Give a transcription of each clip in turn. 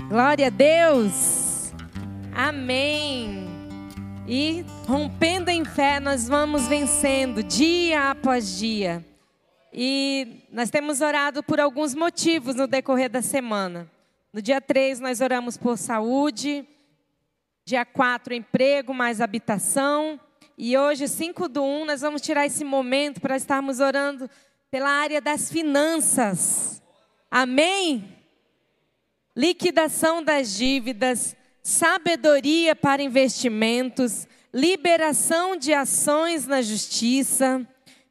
Glória a Deus. Amém. E rompendo em fé, nós vamos vencendo dia após dia. E nós temos orado por alguns motivos no decorrer da semana. No dia 3 nós oramos por saúde. Dia 4 emprego mais habitação. E hoje 5/1 nós vamos tirar esse momento para estarmos orando pela área das finanças. Amém? Liquidação das dívidas, sabedoria para investimentos, liberação de ações na justiça,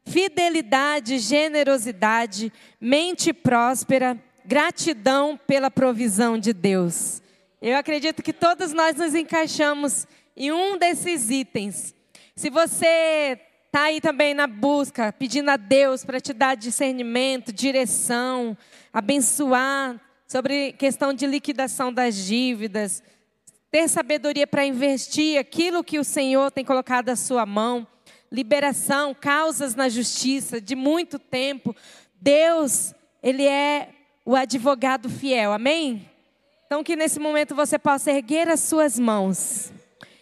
fidelidade, generosidade, mente próspera, gratidão pela provisão de Deus. Eu acredito que todos nós nos encaixamos em um desses itens. Se você está aí também na busca, pedindo a Deus para te dar discernimento, direção, abençoar sobre questão de liquidação das dívidas, ter sabedoria para investir aquilo que o Senhor tem colocado à sua mão, liberação, causas na justiça de muito tempo. Deus, Ele é o advogado fiel, amém? Então que nesse momento você possa erguer as suas mãos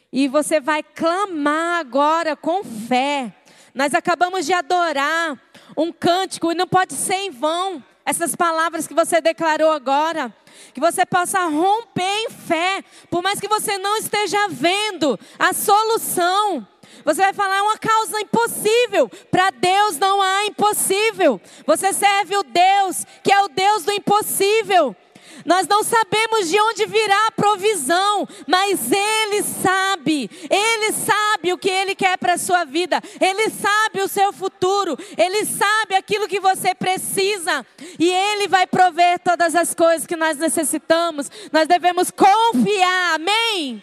e você vai clamar agora com fé. Nós acabamos de adorar um cântico e não pode ser em vão. Essas palavras que você declarou agora, que você possa romper em fé, por mais que você não esteja vendo a solução. Você vai falar, é uma causa impossível. Para Deus não há impossível. Você serve o Deus que é o Deus do impossível. Nós não sabemos de onde virá a provisão, mas Ele sabe o que Ele quer para a sua vida, Ele sabe o seu futuro, Ele sabe aquilo que você precisa, e Ele vai prover todas as coisas que nós necessitamos. Nós devemos confiar, amém?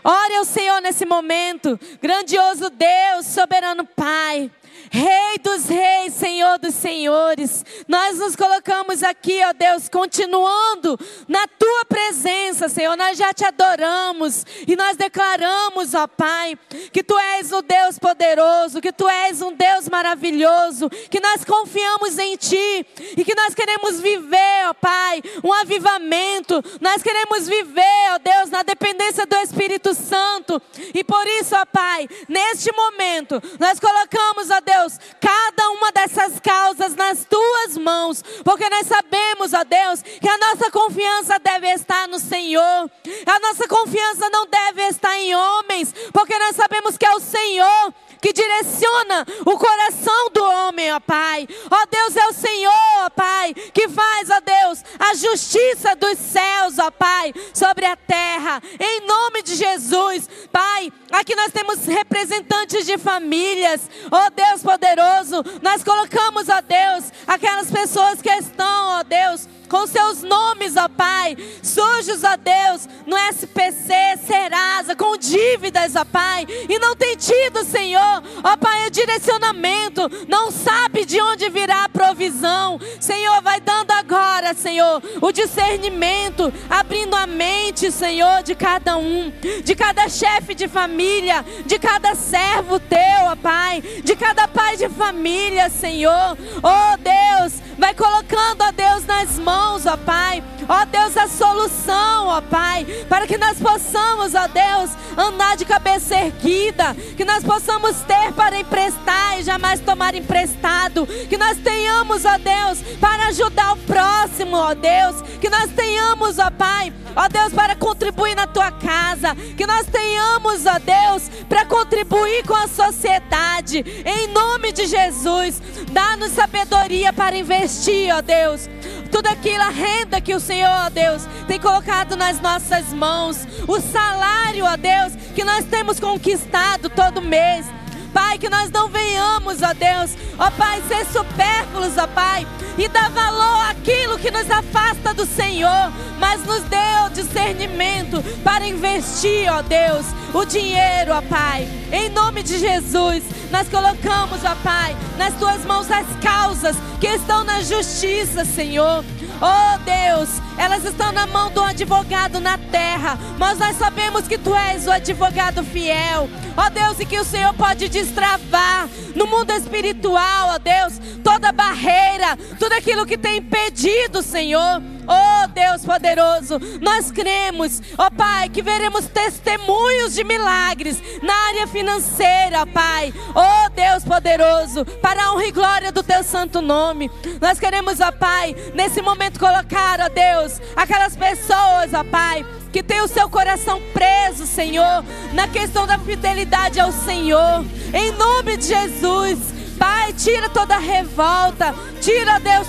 Ore ao Senhor nesse momento. Grandioso Deus, soberano Pai, Rei dos reis, Senhor dos senhores, nós nos colocamos aqui, ó Deus, continuando na Tua presença, Senhor. Nós já Te adoramos e nós declaramos, ó Pai, que Tu és o Deus poderoso, que Tu és um Deus maravilhoso, que nós confiamos em Ti e que nós queremos viver, ó Pai, um avivamento. Nós queremos viver, ó Deus, na dependência do Espírito Santo. E por isso, ó Pai, neste momento, nós colocamos, ó Deus, cada uma dessas causas nas Tuas mãos, porque nós sabemos, ó Deus, que a nossa confiança deve estar no Senhor. A nossa confiança não deve estar em homens, porque nós sabemos que é o Senhor que direciona o coração do homem, ó Pai. Ó Deus, é o Senhor, ó Pai, que faz, ó Deus, a justiça dos céus, ó Pai, sobre a terra, em nome de Jesus. Pai, aqui nós temos representantes de famílias, ó Deus poderoso, nós colocamos, ó Deus, aquelas pessoas que estão, ó Deus, com seus nomes, ó Pai, sujos, ó Deus, no SPC, Serasa, com dívidas, ó Pai, e não tem tido, Senhor, ó Pai, o direcionamento, não sabe de onde virá a provisão. Senhor, vai dando agora, Senhor, o discernimento, abrindo a mente, Senhor, de cada um, de cada chefe de família, de cada servo Teu, ó Pai, de cada pai de família, Senhor. Ó Deus, vai colocando, ó Deus, nas mãos, ó Pai, ó Deus, a solução, ó Pai, para que nós possamos, ó Deus, andar de cabeça erguida, que nós possamos ter para emprestar e jamais tomar emprestado, que nós tenhamos, ó Deus, para ajudar o próximo, ó Deus, que nós tenhamos, ó Pai, ó Deus, para contribuir na Tua casa, que nós tenhamos, ó Deus, para contribuir com a sociedade, em nome de Jesus. Dá-nos sabedoria para investir, ó Deus, tudo aquilo, a renda que o Senhor, ó Deus, tem colocado nas nossas mãos, o salário, ó Deus, que nós temos conquistado todo mês. Pai, que nós não venhamos, ó Deus, ó Pai, ser supérfluos, ó Pai, e dar valor àquilo que nos afasta do Senhor, mas nos dê o discernimento para investir, ó Deus, o dinheiro, ó Pai, em nome de Jesus. Nós colocamos, ó Pai, nas Tuas mãos as causas que estão na justiça, Senhor. Oh Deus, elas estão na mão do advogado na terra, mas nós sabemos que Tu és o advogado fiel, ó Deus, e que o Senhor pode destravar no mundo espiritual, ó Deus, toda barreira, tudo aquilo que tem impedido, Senhor, Oh Deus poderoso, nós cremos, ó Pai, que veremos testemunhos de milagres na área financeira, Pai. Oh Deus poderoso, para a honra e glória do Teu santo nome. Nós queremos, ó Pai, nesse momento colocar, ó Deus, aquelas pessoas, ó Pai, que tem o seu coração preso, Senhor, na questão da fidelidade ao Senhor. Em nome de Jesus, Pai, tira toda revolta, tira, Deus,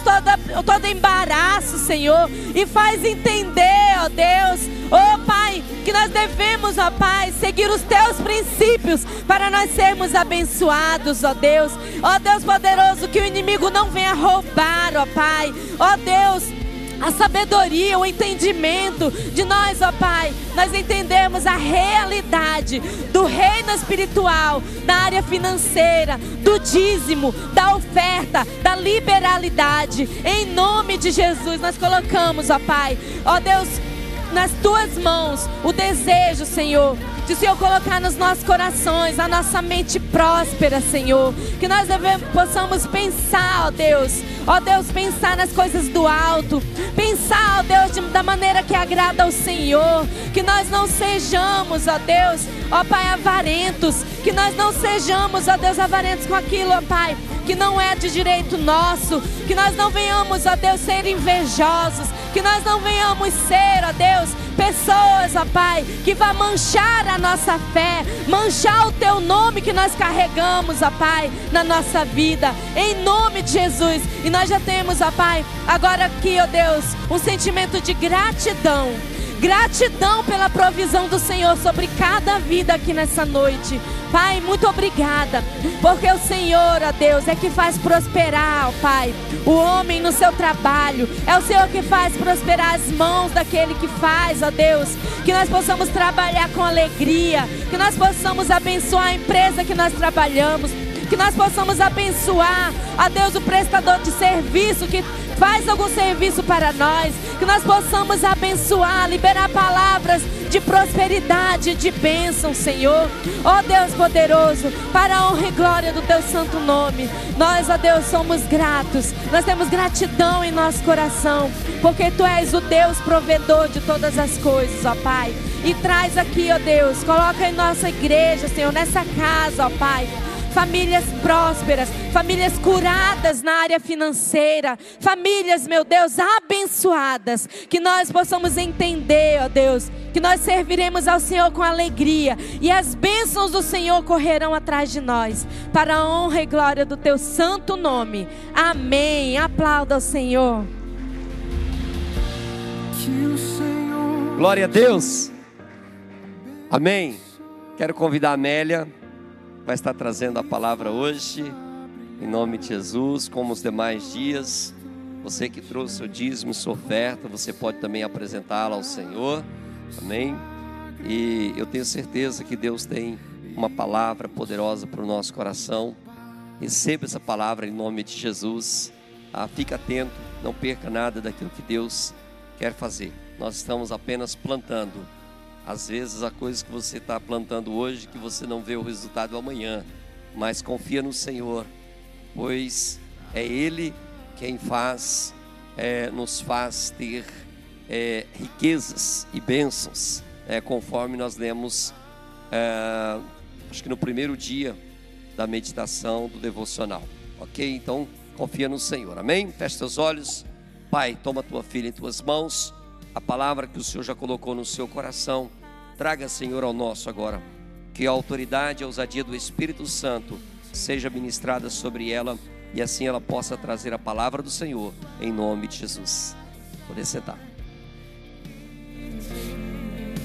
todo embaraço, Senhor, e faz entender, ó Deus, ó Pai, que nós devemos, ó Pai, seguir os Teus princípios para nós sermos abençoados, ó Deus poderoso, que o inimigo não venha roubar, ó Pai, ó Deus, a sabedoria, o entendimento de nós, ó Pai. Nós entendemos a realidade do reino espiritual, da área financeira, do dízimo, da oferta, da liberalidade. Em nome de Jesus, nós colocamos, ó Pai, ó Deus, nas Tuas mãos, o desejo, Senhor, de o Senhor colocar nos nossos corações a nossa mente próspera, Senhor. Que nós possamos pensar, ó Deus, pensar nas coisas do alto. Pensar, ó Deus, da maneira que agrada ao Senhor. Que nós não sejamos, ó Deus, ó Pai, avarentos. Que nós não sejamos, ó Deus, avarentos com aquilo, ó Pai, que não é de direito nosso. Que nós não venhamos, ó Deus, ser invejosos. Que nós não venhamos ser, ó Deus, pessoas, ó Pai, que vão manchar a nossa fé, manchar o Teu nome que nós carregamos, ó Pai, na nossa vida, em nome de Jesus. E nós já temos, ó Pai, agora aqui, ó Deus, um sentimento de gratidão. Gratidão pela provisão do Senhor sobre cada vida aqui nessa noite. Pai, muito obrigada, porque o Senhor, ó Deus, é que faz prosperar, ó Pai, o homem no seu trabalho. É o Senhor que faz prosperar as mãos daquele que faz, ó Deus. Que nós possamos trabalhar com alegria, que nós possamos abençoar a empresa que nós trabalhamos, que nós possamos abençoar, ó Deus, o prestador de serviço que faz algum serviço para nós, que nós possamos abençoar, liberar palavras de prosperidade, de bênção, Senhor. Ó Deus poderoso, para a honra e glória do Teu santo nome, nós, ó Deus, somos gratos, nós temos gratidão em nosso coração, porque Tu és o Deus provedor de todas as coisas, ó Pai. E traz aqui, ó Deus, coloca em nossa igreja, Senhor, nessa casa, ó Pai, famílias prósperas, famílias curadas na área financeira, famílias, meu Deus, abençoadas, que nós possamos entender, ó Deus, que nós serviremos ao Senhor com alegria, e as bênçãos do Senhor correrão atrás de nós, para a honra e glória do Teu santo nome. Amém. Aplauda ao Senhor. Glória a Deus. Amém. Quero convidar a Amélia, vai estar trazendo a palavra hoje, em nome de Jesus, como os demais dias. Você que trouxe seu dízimo, sua oferta, você pode também apresentá-la ao Senhor, amém? E eu tenho certeza que Deus tem uma palavra poderosa para o nosso coração. Receba essa palavra em nome de Jesus. Fique atento, não perca nada daquilo que Deus quer fazer. Nós estamos apenas plantando. Às vezes há coisas que você está plantando hoje que você não vê o resultado amanhã, mas confia no Senhor, pois é Ele quem nos faz ter riquezas e bênçãos, conforme nós lemos, acho que no primeiro dia da meditação do devocional, ok? Então confia no Senhor, amém? Feche seus olhos. Pai, toma a tua filha em tuas mãos, a palavra que o Senhor já colocou no seu coração, traga, Senhor, ao nosso agora, que a autoridade e a ousadia do Espírito Santo seja ministrada sobre ela, e assim ela possa trazer a palavra do Senhor, em nome de Jesus. Poder sentar.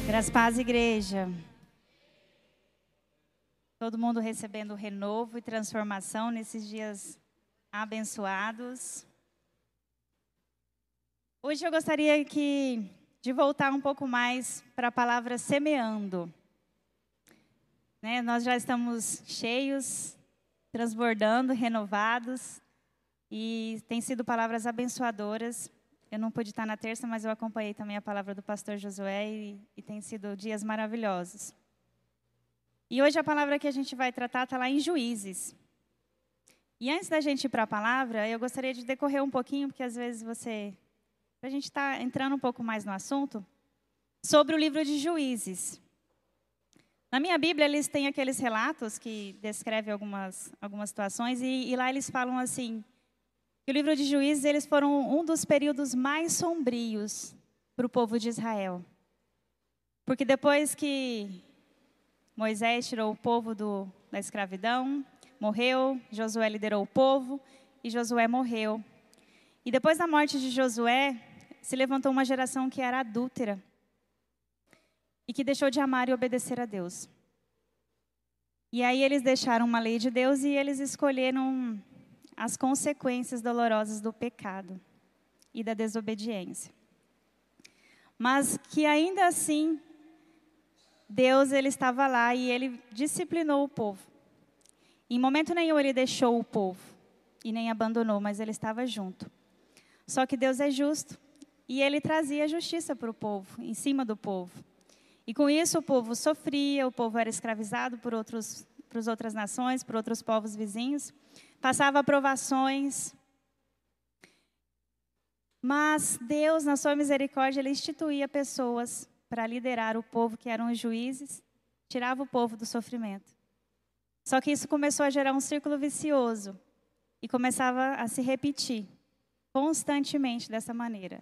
Graças a paz, igreja. Todo mundo recebendo renovo e transformação nesses dias abençoados. Hoje eu gostaria de voltar um pouco mais para a palavra semeando. Nós já estamos cheios, transbordando, renovados, e tem sido palavras abençoadoras. Eu não pude estar na terça, mas eu acompanhei também a palavra do pastor Josué, e tem sido dias maravilhosos. E hoje a palavra que a gente vai tratar está lá em Juízes. E antes da gente ir para a palavra, eu gostaria de decorrer um pouquinho, porque às vezes você para a gente estar entrando um pouco mais no assunto, sobre o livro de Juízes. Na minha Bíblia, eles têm aqueles relatos que descrevem algumas situações, e lá eles falam assim, que o livro de Juízes, eles foram um dos períodos mais sombrios para o povo de Israel. Porque depois que Moisés tirou o povo da escravidão, morreu, Josué liderou o povo e Josué morreu. E depois da morte de Josué, se levantou uma geração que era adúltera e que deixou de amar e obedecer a Deus. E aí eles deixaram uma lei de Deus e eles escolheram as consequências dolorosas do pecado e da desobediência. Mas que ainda assim, Deus ele estava lá e ele disciplinou o povo. Em momento nenhum ele deixou o povo e nem abandonou, mas ele estava junto. Só que Deus é justo e ele trazia justiça para o povo, em cima do povo. E com isso o povo sofria, o povo era escravizado por outras nações, por outros povos vizinhos, passava provações. Mas Deus, na sua misericórdia, ele instituía pessoas para liderar o povo, que eram os juízes, tirava o povo do sofrimento. Só que isso começou a gerar um círculo vicioso e começava a se repetir constantemente dessa maneira.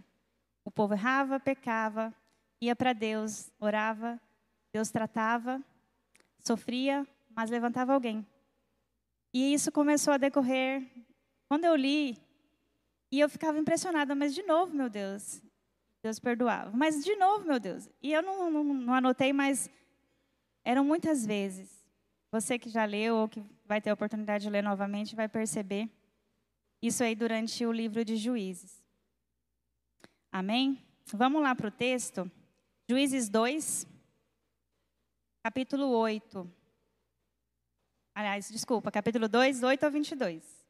O povo errava, pecava, ia para Deus, orava, Deus tratava, sofria, mas levantava alguém. E isso começou a decorrer. Quando eu li, e eu ficava impressionada, mas de novo, meu Deus, Deus perdoava. Mas de novo, meu Deus. E eu não anotei, mas eram muitas vezes. Você que já leu ou que vai ter a oportunidade de ler novamente vai perceber isso aí durante o livro de Juízes. Amém? Vamos lá para o texto. Juízes 2, capítulo 8. Aliás, desculpa, capítulo 2, 8 ao 22.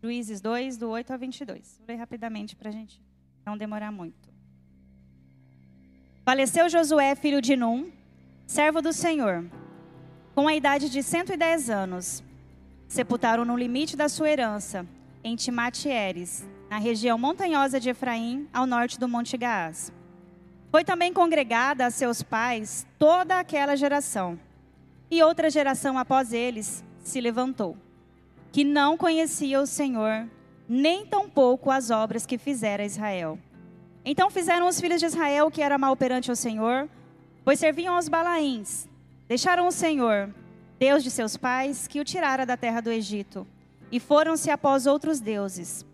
Juízes 2, do 8 ao 22. Vou ler rapidamente para a gente não demorar muito. Faleceu Josué, filho de Num, servo do Senhor, com a idade de 110 anos. Sepultaram no limite da sua herança, em Timate-Heres, na região montanhosa de Efraim, ao norte do Monte Gaás. Foi também congregada a seus pais toda aquela geração. E outra geração após eles se levantou, que não conhecia o Senhor, nem tampouco as obras que fizera Israel. Então fizeram os filhos de Israel o que era mal perante o Senhor, pois serviam aos Balaíns. Deixaram o Senhor, Deus de seus pais, que o tirara da terra do Egito, e foram-se após outros deuses,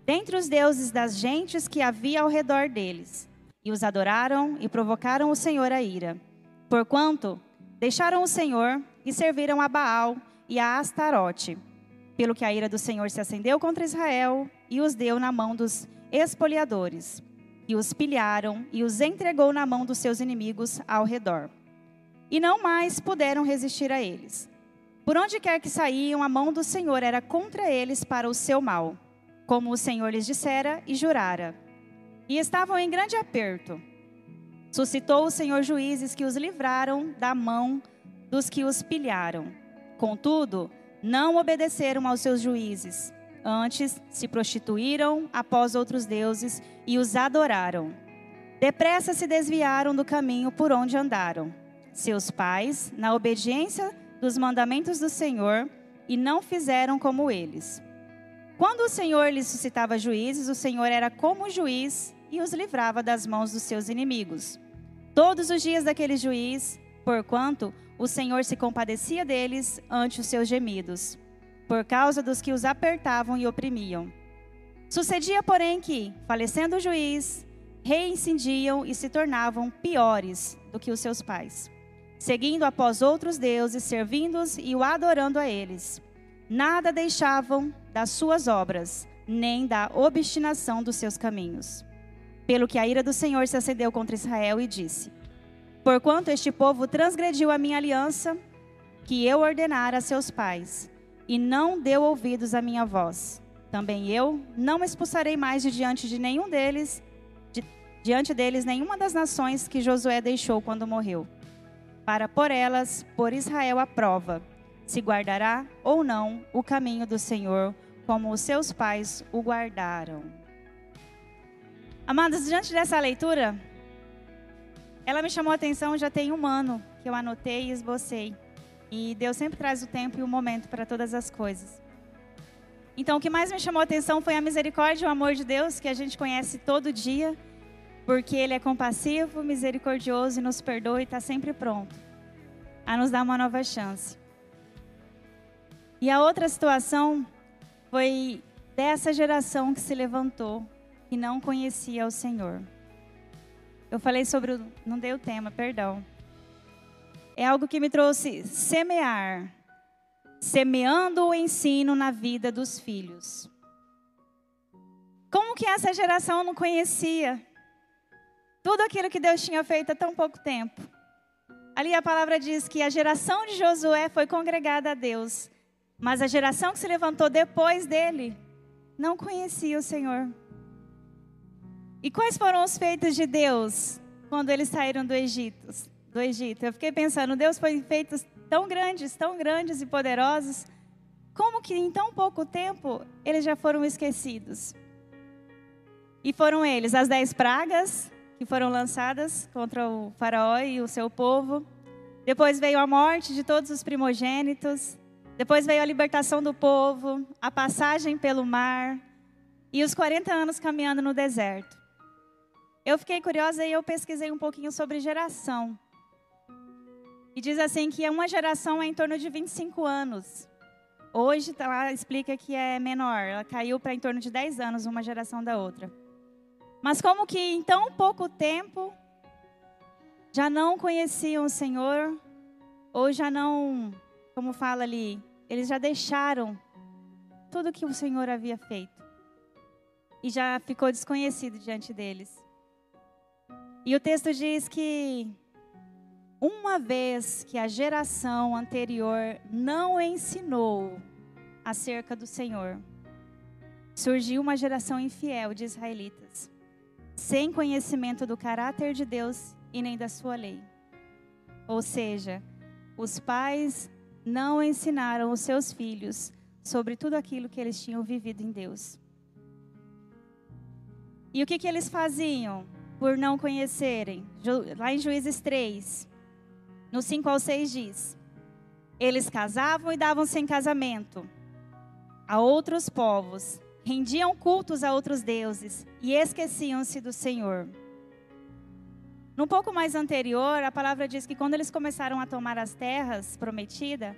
dentre os deuses das gentes que havia ao redor deles, e os adoraram e provocaram o Senhor a ira. Porquanto deixaram o Senhor e serviram a Baal e a Astarote, pelo que a ira do Senhor se acendeu contra Israel e os deu na mão dos espoliadores, e os pilharam e os entregou na mão dos seus inimigos ao redor. E não mais puderam resistir a eles. Por onde quer que saíam, a mão do Senhor era contra eles para o seu mal, como o Senhor lhes dissera e jurara. E estavam em grande aperto. Suscitou o Senhor juízes que os livraram da mão dos que os pilharam. Contudo, não obedeceram aos seus juízes. Antes, se prostituíram após outros deuses e os adoraram. Depressa se desviaram do caminho por onde andaram seus pais, na obediência dos mandamentos do Senhor, e não fizeram como eles. Quando o Senhor lhes suscitava juízes, o Senhor era como juiz e os livrava das mãos dos seus inimigos. Todos os dias daquele juiz, porquanto o Senhor se compadecia deles ante os seus gemidos, por causa dos que os apertavam e oprimiam. Sucedia, porém, que, falecendo o juiz, reincindiam e se tornavam piores do que os seus pais, seguindo após outros deuses, servindo-os e o adorando a eles. Nada deixavam das suas obras, nem da obstinação dos seus caminhos. Pelo que a ira do Senhor se acendeu contra Israel e disse: Porquanto este povo transgrediu a minha aliança, que eu ordenara a seus pais, e não deu ouvidos à minha voz, também eu não expulsarei mais de diante deles nenhuma das nações que Josué deixou quando morreu, para por elas pôr Israel à prova, se guardará ou não o caminho do Senhor, como os seus pais o guardaram. Amados, diante dessa leitura, ela me chamou a atenção já tem um ano que eu anotei e esbocei. E Deus sempre traz o tempo e o momento para todas as coisas. Então, o que mais me chamou a atenção foi a misericórdia e o amor de Deus, que a gente conhece todo dia, porque Ele é compassivo, misericordioso e nos perdoa e está sempre pronto a nos dar uma nova chance. E a outra situação foi dessa geração que se levantou e não conhecia o Senhor. Eu falei sobre não dei o tema, perdão. É algo que me trouxe semear, semeando o ensino na vida dos filhos. Como que essa geração não conhecia tudo aquilo que Deus tinha feito há tão pouco tempo? Ali a palavra diz que a geração de Josué foi congregada a Deus, mas a geração que se levantou depois dele não conhecia o Senhor. E quais foram os feitos de Deus quando eles saíram do Egito? Eu fiquei pensando, Deus foi feitos tão grandes e poderosos, como que em tão pouco tempo eles já foram esquecidos? E foram eles, as 10 pragas que foram lançadas contra o faraó e o seu povo. Depois veio a morte de todos os primogênitos. Depois veio a libertação do povo, a passagem pelo mar e os 40 anos caminhando no deserto. Eu fiquei curiosa e eu pesquisei um pouquinho sobre geração. E diz assim que uma geração é em torno de 25 anos. Hoje ela explica que é menor, ela caiu para em torno de 10 anos, uma geração da outra. Mas como que em tão pouco tempo já não conheciam o Senhor, ou já não, como fala ali, eles já deixaram tudo que o Senhor havia feito. E já ficou desconhecido diante deles. E o texto diz que uma vez que a geração anterior não ensinou acerca do Senhor, surgiu uma geração infiel de israelitas, sem conhecimento do caráter de Deus e nem da sua lei. Ou seja, os pais não ensinaram os seus filhos sobre tudo aquilo que eles tinham vivido em Deus. E o que eles faziam por não conhecerem? Lá em Juízes 3, no 5 ao 6 diz: eles casavam e davam-se em casamento a outros povos, rendiam cultos a outros deuses e esqueciam-se do Senhor. No pouco mais anterior, a palavra diz que quando eles começaram a tomar as terras prometidas,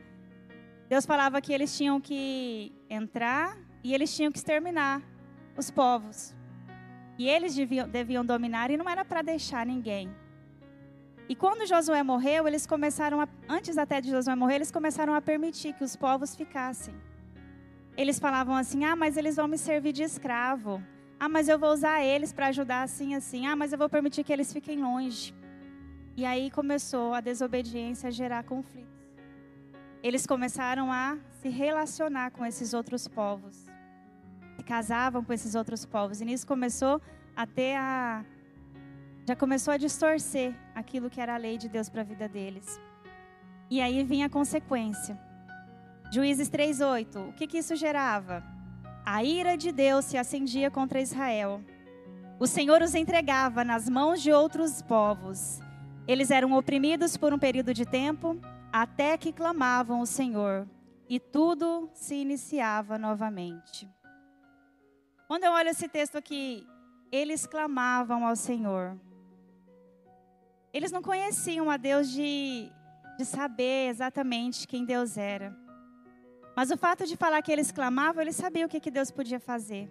Deus falava que eles tinham que entrar e eles tinham que exterminar os povos. E eles deviam dominar e não era para deixar ninguém. E quando Josué morreu, antes até de Josué morrer, eles começaram a permitir que os povos ficassem. Eles falavam assim: mas eles vão me servir de escravo. Mas eu vou usar eles para ajudar assim. Mas eu vou permitir que eles fiquem longe. E aí começou a desobediência a gerar conflitos. Eles começaram a se relacionar com esses outros povos. Se casavam com esses outros povos. E nisso começou a já começou a distorcer aquilo que era a lei de Deus para a vida deles. E aí vinha a consequência. Juízes 3:8. O que isso gerava? A ira de Deus se acendia contra Israel. O Senhor os entregava nas mãos de outros povos. Eles eram oprimidos por um período de tempo, até que clamavam ao Senhor. E tudo se iniciava novamente. Quando eu olho esse texto aqui, eles clamavam ao Senhor. Eles não conheciam a Deus de saber exatamente quem Deus era. Mas o fato de falar que eles clamavam, eles sabiam o que Deus podia fazer.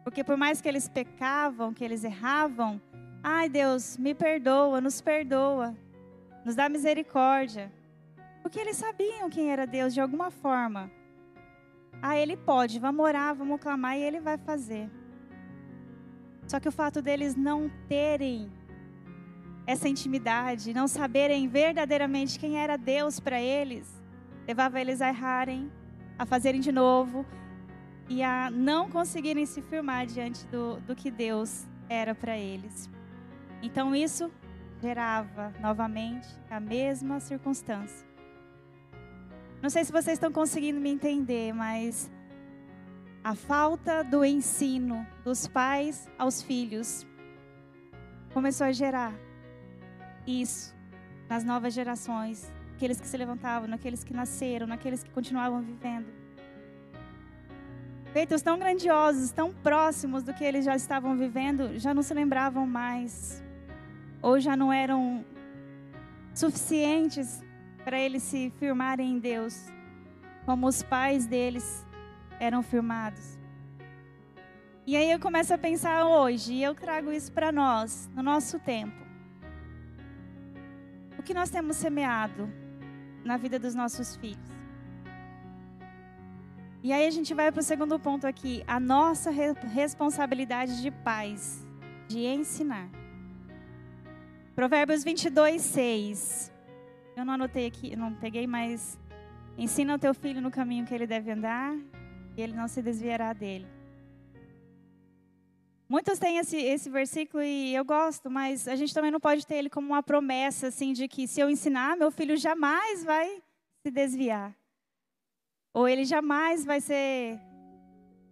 Porque por mais que eles pecavam, que eles erravam, Deus, me perdoa, nos dá misericórdia. Porque eles sabiam quem era Deus de alguma forma. Ele pode, vamos orar, vamos clamar e Ele vai fazer. Só que o fato deles não terem essa intimidade, não saberem verdadeiramente quem era Deus para eles, levava eles a errarem, a fazerem de novo e a não conseguirem se firmar diante do que Deus era para eles. Então isso gerava novamente a mesma circunstância. Não sei se vocês estão conseguindo me entender, mas a falta do ensino dos pais aos filhos começou a gerar isso nas novas gerações, aqueles que se levantavam, naqueles que nasceram, naqueles que continuavam vivendo. Feitos tão grandiosos, tão próximos do que eles já estavam vivendo, já não se lembravam mais, ou já não eram suficientes para eles se firmarem em Deus, como os pais deles eram firmados. E aí eu começo a pensar hoje, e eu trago isso para nós, no nosso tempo. O que nós temos semeado na vida dos nossos filhos? E aí a gente vai para o segundo ponto aqui, a nossa responsabilidade de pais, de ensinar. Provérbios 22:6. Eu não anotei aqui, eu não peguei, mas ensina o teu filho no caminho que ele deve andar, e ele não se desviará dele. Muitos têm esse versículo e eu gosto, mas a gente também não pode ter ele como uma promessa, assim, de que se eu ensinar, meu filho jamais vai se desviar. Ou ele jamais vai ser,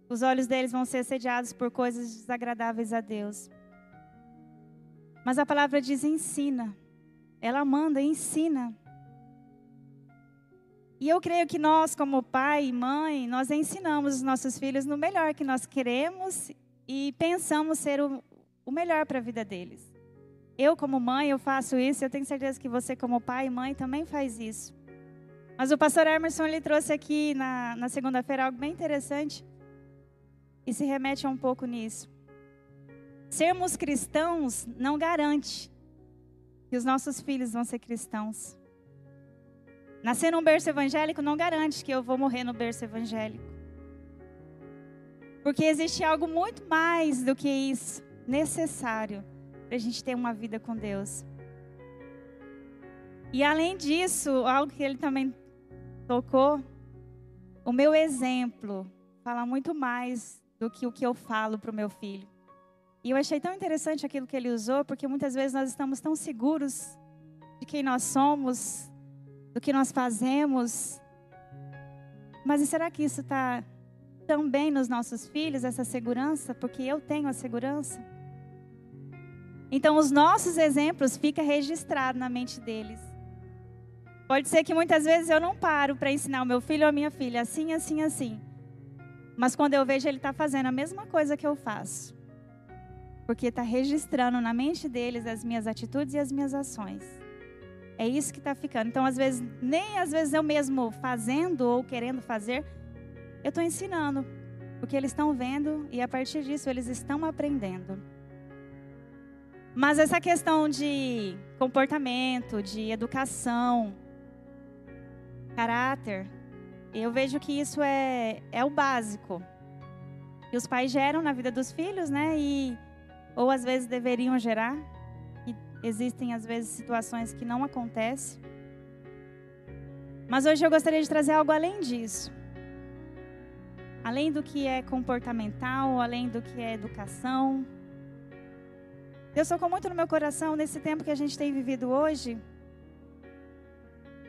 os olhos deles vão ser assediados por coisas desagradáveis a Deus. Mas a palavra diz ensina. Ela manda, ensina. E eu creio que nós, como pai e mãe, nós ensinamos os nossos filhos no melhor que nós queremos e pensamos ser o melhor para a vida deles. Eu, como mãe, eu faço isso. Eu tenho certeza que você, como pai e mãe, também faz isso. Mas o pastor Emerson, ele trouxe aqui na segunda-feira algo bem interessante e se remete a um pouco nisso. Sermos cristãos não garante que os nossos filhos vão ser cristãos. Nascer num berço evangélico não garante que eu vou morrer no berço evangélico. Porque existe algo muito mais do que isso necessário para a gente ter uma vida com Deus. E além disso, algo que ele também tocou, o meu exemplo fala muito mais do que o que eu falo para o meu filho. E eu achei tão interessante aquilo que ele usou, porque muitas vezes nós estamos tão seguros de quem nós somos, do que nós fazemos. Mas e será que isso está também nos nossos filhos, essa segurança? Porque eu tenho a segurança. Então os nossos exemplos ficam registrados na mente deles. Pode ser que muitas vezes eu não paro para ensinar o meu filho ou a minha filha assim, assim, assim. Mas quando eu vejo ele está fazendo a mesma coisa que eu faço. Porque está registrando na mente deles as minhas atitudes e as minhas ações. É isso que está ficando. Então, às vezes, nem às vezes eu mesmo fazendo ou querendo fazer, eu estou ensinando. Porque eles estão vendo e a partir disso eles estão aprendendo. Mas essa questão de comportamento, de educação, caráter, eu vejo que isso é o básico. E os pais geram na vida dos filhos, né? Ou às vezes deveriam gerar. E existem às vezes situações que não acontecem. Mas hoje eu gostaria de trazer algo além disso. Além do que é comportamental, além do que é educação. Deus tocou muito no meu coração nesse tempo que a gente tem vivido hoje.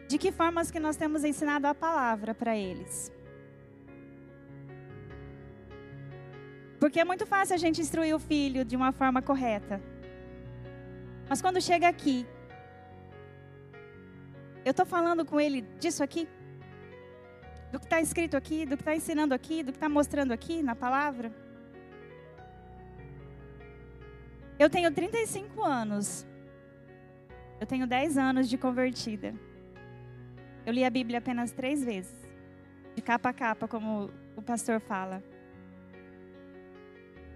De que formas que nós temos ensinado a palavra para eles. Porque é muito fácil a gente instruir o filho de uma forma correta. Mas quando chega aqui, eu estou falando com ele disso aqui? Do que está escrito aqui, do que está ensinando aqui, do que está mostrando aqui na palavra? Eu tenho 35 anos. Eu tenho 10 anos de convertida. Eu li a Bíblia apenas 3 vezes. De capa a capa, como o pastor fala.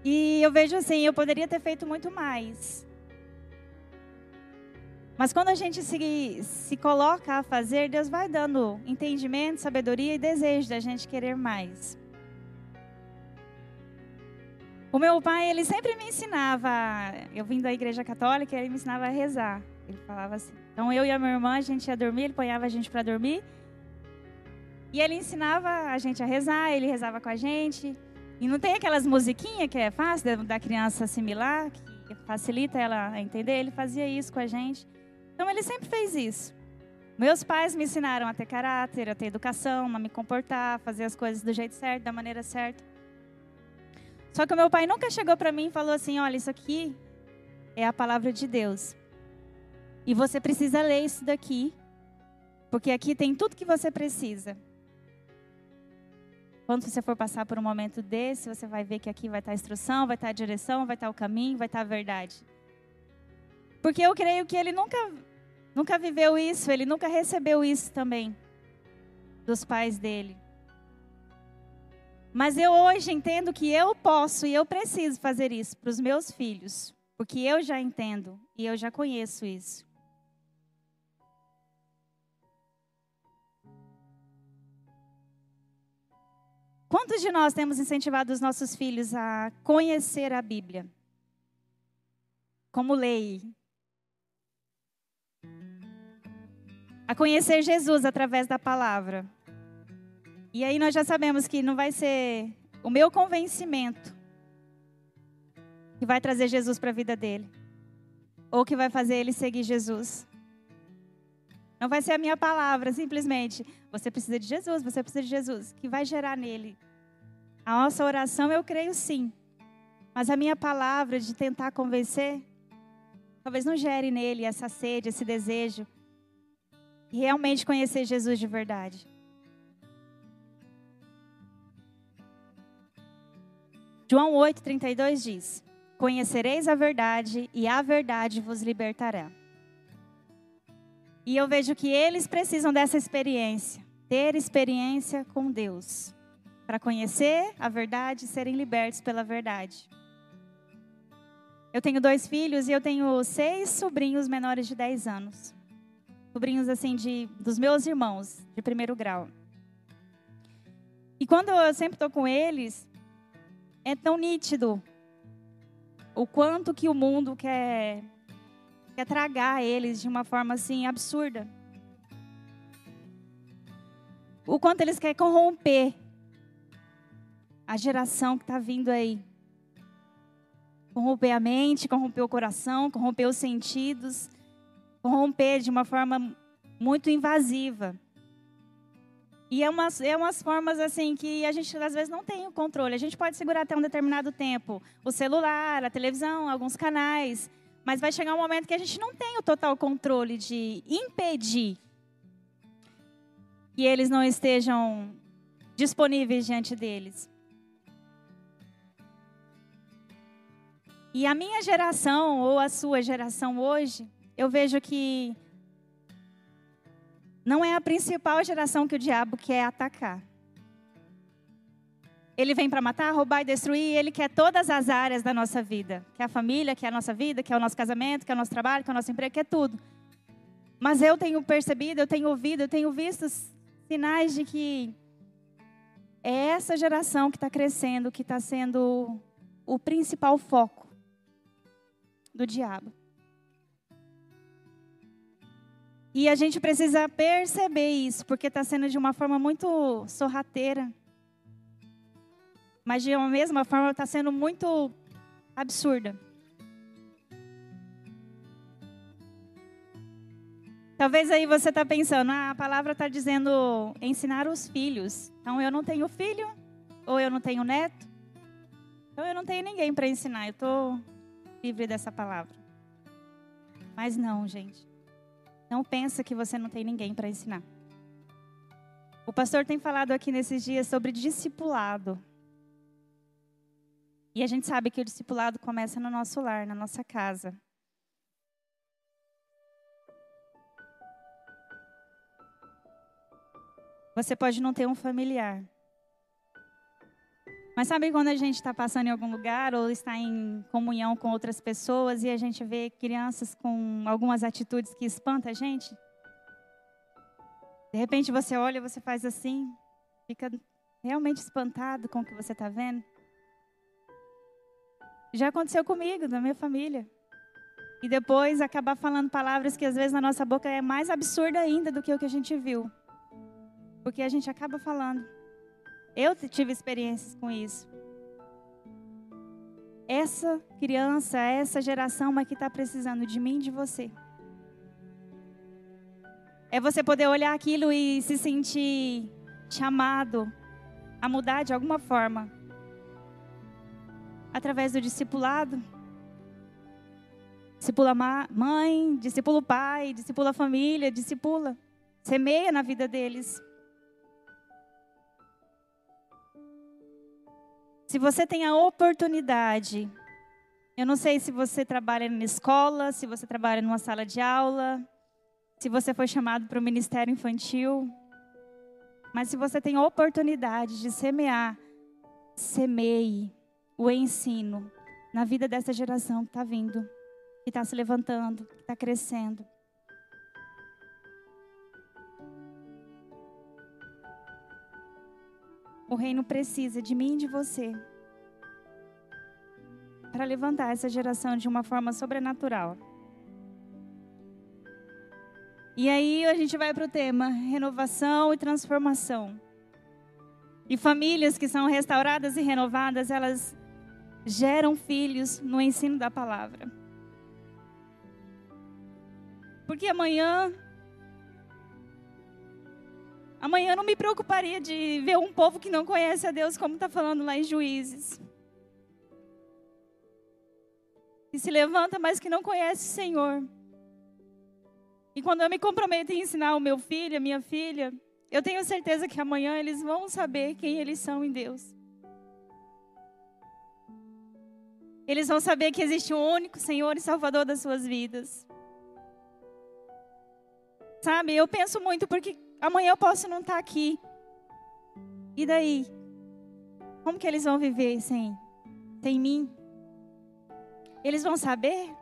E eu vejo assim, eu poderia ter feito muito mais. Mas quando a gente se coloca a fazer, Deus vai dando entendimento, sabedoria e desejo da gente querer mais. O meu pai, ele sempre me ensinava, eu vim da igreja católica, ele me ensinava a rezar. Ele falava assim. Então eu e a minha irmã, a gente ia dormir, ele ponhava a gente para dormir. E ele ensinava a gente a rezar, ele rezava com a gente. E não tem aquelas musiquinhas que é fácil da criança assimilar, que facilita ela a entender? Ele fazia isso com a gente. Então ele sempre fez isso. Meus pais me ensinaram a ter caráter, a ter educação, a me comportar, a fazer as coisas do jeito certo, da maneira certa. Só que o meu pai nunca chegou para mim e falou assim, olha, isso aqui é a palavra de Deus. E você precisa ler isso daqui, porque aqui tem tudo que você precisa. Quando você for passar por um momento desse, você vai ver que aqui vai estar a instrução, vai estar a direção, vai estar o caminho, vai estar a verdade. Porque eu creio que ele nunca viveu isso, ele nunca recebeu isso também dos pais dele. Mas eu hoje entendo que eu posso e eu preciso fazer isso para os meus filhos, porque eu já entendo e eu já conheço isso. Quantos de nós temos incentivado os nossos filhos a conhecer a Bíblia como lei? A conhecer Jesus através da palavra. E aí nós já sabemos que não vai ser o meu convencimento que vai trazer Jesus para a vida dele. Ou que vai fazer ele seguir Jesus. Não vai ser a minha palavra, simplesmente. Você precisa de Jesus, você precisa de Jesus. Que vai gerar nele. A nossa oração eu creio sim. Mas a minha palavra de tentar convencer, talvez não gere nele essa sede, esse desejo. E realmente conhecer Jesus de verdade. João 8,32 diz: conhecereis a verdade e a verdade vos libertará. E eu vejo que eles precisam dessa experiência. Ter experiência com Deus. Para conhecer a verdade e serem libertos pela verdade. Eu tenho 2 filhos e eu tenho 6 sobrinhos menores de 10 anos. Sobrinhos assim dos meus irmãos, de 1º grau. E quando eu sempre estou com eles, é tão nítido o quanto que o mundo quer tragar eles de uma forma assim absurda. O quanto eles querem corromper a geração que está vindo aí. Corromper a mente, corromper o coração, corromper os sentidos, corromper de uma forma muito invasiva. E é umas formas assim que a gente às vezes não tem o controle. A gente pode segurar até um determinado tempo o celular, a televisão, alguns canais, mas vai chegar um momento que a gente não tem o total controle de impedir que eles não estejam disponíveis diante deles. E a minha geração, ou a sua geração hoje, eu vejo que não é a principal geração que o diabo quer atacar. Ele vem para matar, roubar e destruir, ele quer todas as áreas da nossa vida. Quer a família, quer a nossa vida, quer o nosso casamento, quer o nosso trabalho, quer o nosso emprego, quer tudo. Mas eu tenho percebido, eu tenho ouvido, eu tenho visto sinais de que é essa geração que está crescendo, que está sendo o principal foco do diabo. E a gente precisa perceber isso, porque está sendo de uma forma muito sorrateira. Mas de uma mesma forma está sendo muito absurda. Talvez aí você está pensando, a palavra está dizendo ensinar os filhos. Então eu não tenho filho, ou eu não tenho neto, então eu não tenho ninguém para ensinar. Eu estou livre dessa palavra. Mas não, gente. Não pensa que você não tem ninguém para ensinar. O pastor tem falado aqui nesses dias sobre discipulado. E a gente sabe que o discipulado começa no nosso lar, na nossa casa. Você pode não ter um familiar. Mas sabe quando a gente está passando em algum lugar ou está em comunhão com outras pessoas e a gente vê crianças com algumas atitudes que espantam a gente? De repente você olha e você faz assim, fica realmente espantado com o que você está vendo. Já aconteceu comigo, na minha família. E depois acabar falando palavras que às vezes na nossa boca é mais absurda ainda do que o que a gente viu. Porque a gente acaba falando. Eu tive experiências com isso. Essa criança, essa geração é que está precisando de mim e de você. É você poder olhar aquilo e se sentir chamado a mudar de alguma forma. Através do discipulado. Discipula mãe, discipula o pai, discipula a família, discipula. Semeia na vida deles. Se você tem a oportunidade, eu não sei se você trabalha na escola, se você trabalha numa sala de aula, se você foi chamado para o ministério infantil, mas se você tem a oportunidade de semear, semeie o ensino na vida dessa geração que está vindo, que está se levantando, que está crescendo. O reino precisa de mim e de você para levantar essa geração de uma forma sobrenatural. E aí a gente vai para o tema renovação e transformação. E famílias que são restauradas e renovadas, elas geram filhos no ensino da palavra. Porque amanhã eu não me preocuparia de ver um povo que não conhece a Deus, como está falando lá em Juízes. Que se levanta, mas que não conhece o Senhor. E quando eu me comprometo em ensinar o meu filho, a minha filha, eu tenho certeza que amanhã eles vão saber quem eles são em Deus. Eles vão saber que existe um único Senhor e Salvador das suas vidas. Sabe, eu penso muito porque amanhã eu posso não estar aqui. E daí? Como que eles vão viver sem mim? Eles vão saber?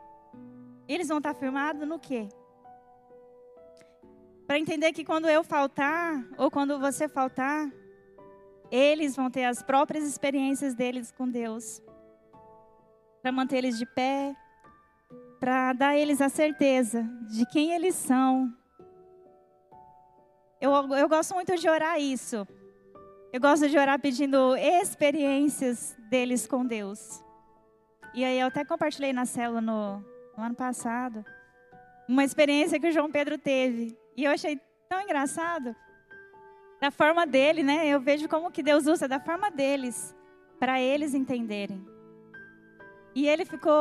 Eles vão estar firmados no quê? Para entender que quando eu faltar, ou quando você faltar, eles vão ter as próprias experiências deles com Deus. Para manter eles de pé, para dar a eles a certeza de quem eles são. Eu gosto muito de orar isso. Eu gosto de orar pedindo experiências deles com Deus. E aí eu até compartilhei na célula no ano passado uma experiência que o João Pedro teve. E eu achei tão engraçado. Da forma dele, né? Eu vejo como que Deus usa da forma deles para eles entenderem. E ele ficou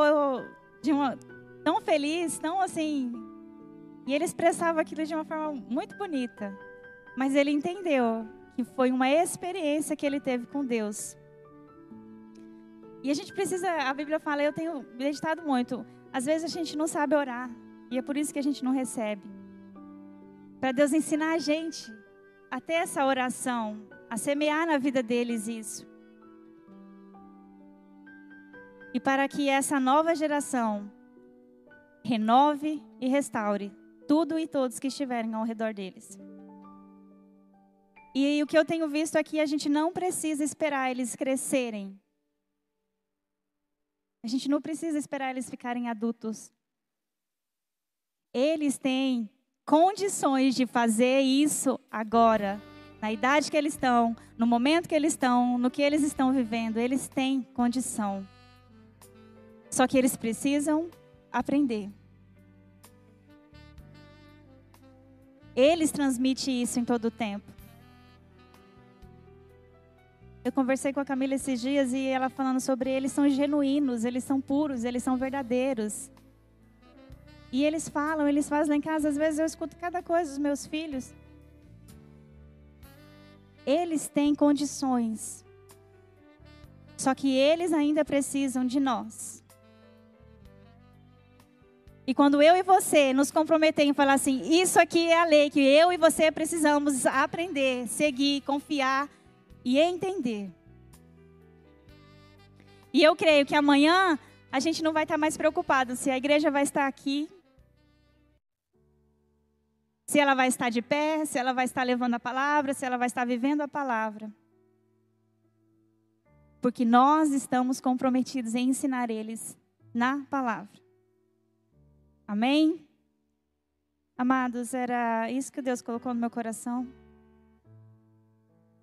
tão feliz, tão assim. E ele expressava aquilo de uma forma muito bonita. Mas ele entendeu que foi uma experiência que ele teve com Deus. E a gente precisa, a Bíblia fala, eu tenho meditado muito. Às vezes a gente não sabe orar. E é por isso que a gente não recebe. Para Deus ensinar a gente a ter essa oração, a semear na vida deles isso. E para que essa nova geração renove e restaure tudo e todos que estiverem ao redor deles. E o que eu tenho visto aqui, a gente não precisa esperar eles crescerem. A gente não precisa esperar eles ficarem adultos. Eles têm condições de fazer isso agora, na idade que eles estão, no momento que eles estão, no que eles estão vivendo. Eles têm condição. Só que eles precisam aprender. Eles transmitem isso em todo o tempo. Eu conversei com a Camila esses dias e ela falando sobre eles são genuínos, eles são puros, eles são verdadeiros. E eles falam, eles fazem lá em casa, às vezes eu escuto cada coisa dos meus filhos. Eles têm condições. Só que eles ainda precisam de nós. E quando eu e você nos comprometermos em falar assim, isso aqui é a lei que eu e você precisamos aprender, seguir, confiar e entender. E eu creio que amanhã a gente não vai estar mais preocupado se a igreja vai estar aqui, se ela vai estar de pé, se ela vai estar levando a palavra, se ela vai estar vivendo a palavra. Porque nós estamos comprometidos em ensinar eles na palavra. Amém? Amados, era isso que Deus colocou no meu coração.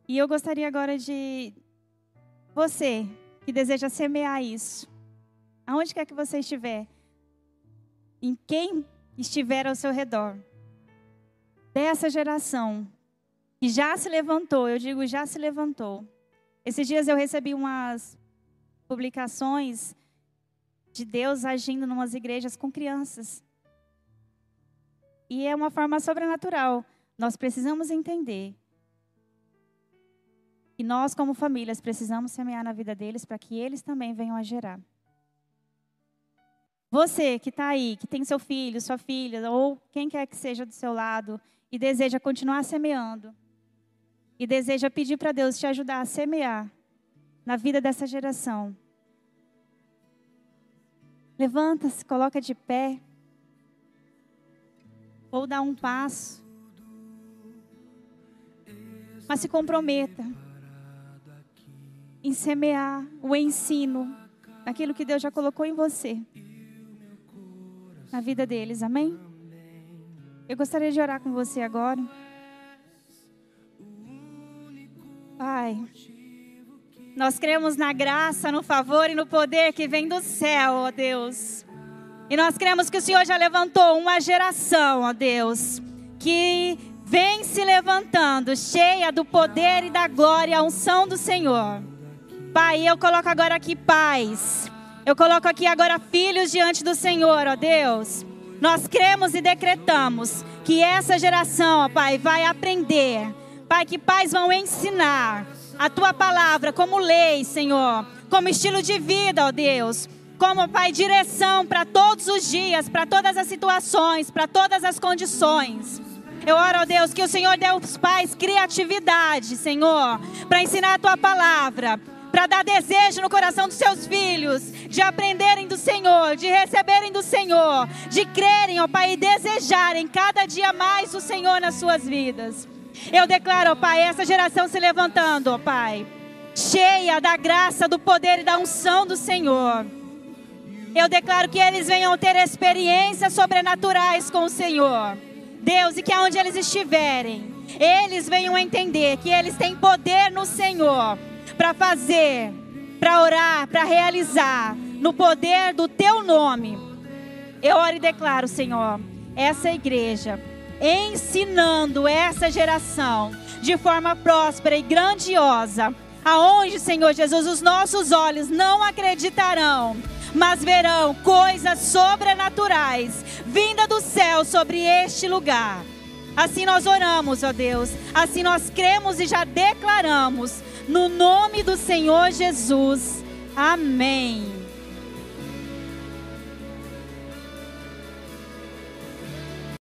E eu gostaria agora de você que deseja semear isso, aonde quer que você estiver, em quem estiver ao seu redor, dessa geração que já se levantou, eu digo já se levantou. Esses dias eu recebi umas publicações de Deus agindo em umas igrejas com crianças. E é uma forma sobrenatural. Nós precisamos entender que nós, como famílias, precisamos semear na vida deles para que eles também venham a gerar. Você que está aí, que tem seu filho, sua filha, ou quem quer que seja do seu lado, e deseja continuar semeando, e deseja pedir para Deus te ajudar a semear na vida dessa geração. Levanta-se, coloca de pé, ou dá um passo, mas se comprometa em semear o ensino naquilo que Deus já colocou em você, na vida deles, amém? Eu gostaria de orar com você agora. Pai, nós cremos na graça, no favor e no poder que vem do céu, ó Deus. E nós cremos que o Senhor já levantou uma geração, ó Deus, que vem se levantando, cheia do poder e da glória, a unção do Senhor. Pai, eu coloco agora aqui pais. Eu coloco aqui agora filhos diante do Senhor, ó Deus. Nós cremos e decretamos que essa geração, ó Pai, vai aprender. Pai, que pais vão ensinar a Tua palavra como lei, Senhor. Como estilo de vida, ó Deus. Como, Pai, direção para todos os dias, para todas as situações, para todas as condições. Eu oro, ó Deus, que o Senhor dê aos pais criatividade, Senhor, para ensinar a Tua palavra, para dar desejo no coração dos seus filhos, de aprenderem do Senhor, de receberem do Senhor, de crerem, ó Pai, e desejarem cada dia mais o Senhor nas suas vidas. Eu declaro, ó Pai, essa geração se levantando, ó Pai, cheia da graça, do poder e da unção do Senhor. Eu declaro que eles venham ter experiências sobrenaturais com o Senhor, Deus, e que aonde eles estiverem, eles venham entender que eles têm poder no Senhor, para fazer, para orar, para realizar, no poder do Teu nome. Eu oro e declaro, Senhor, essa igreja, ensinando essa geração, de forma próspera e grandiosa, aonde, Senhor Jesus, os nossos olhos não acreditarão, mas verão coisas sobrenaturais, vinda do céu sobre este lugar. Assim nós oramos, ó Deus, assim nós cremos e já declaramos, no nome do Senhor Jesus. Amém.